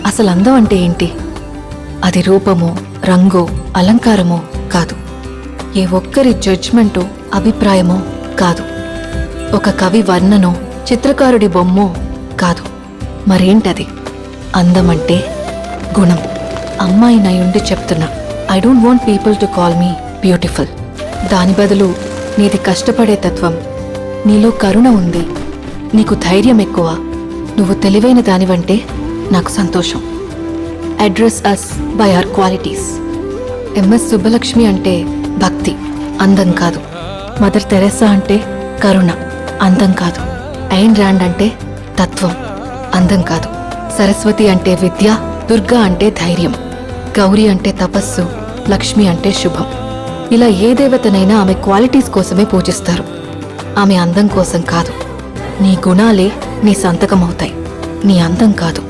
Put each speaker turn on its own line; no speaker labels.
అసలు అందం అంటే ఏంటి? అది రూపమో, రంగో, అలంకారమో కాదు. ఏ ఒక్కరి జడ్జ్మెంటో, అభిప్రాయమో కాదు. ఒక కవి వర్ణనో, చిత్రకారుడి బొమ్మో కాదు. మరేంటది? అందమంటే గుణం. అమ్మాయినయుండి చెప్తున్నా, I don't want people to call me beautiful. దాని బదులు నీది కష్టపడే తత్వం, నీలో కరుణ ఉంది, నీకు ధైర్యం ఎక్కువ, నువ్వు తెలివైన దానివంటే నాకు సంతోషం. Address us by our qualities. MS Subbalakshmi అంటే భక్తి, అందం కాదు. మదర్ తెరెసా అంటే కరుణ, అందం కాదు. ఐన్ ర్యాండ్ అంటే తత్వం, అందం కాదు. సరస్వతి అంటే విద్య, దుర్గా అంటే ధైర్యం, గౌరీ అంటే తపస్సు, లక్ష్మి అంటే శుభం. ఇలా ఏ దేవతనైనా ఆమె క్వాలిటీస్ కోసమే పూజిస్తారు, ఆమె అందం కోసం కాదు. నీ గుణాలే నీ సంతకమవుతాయి, నీ అందం కాదు.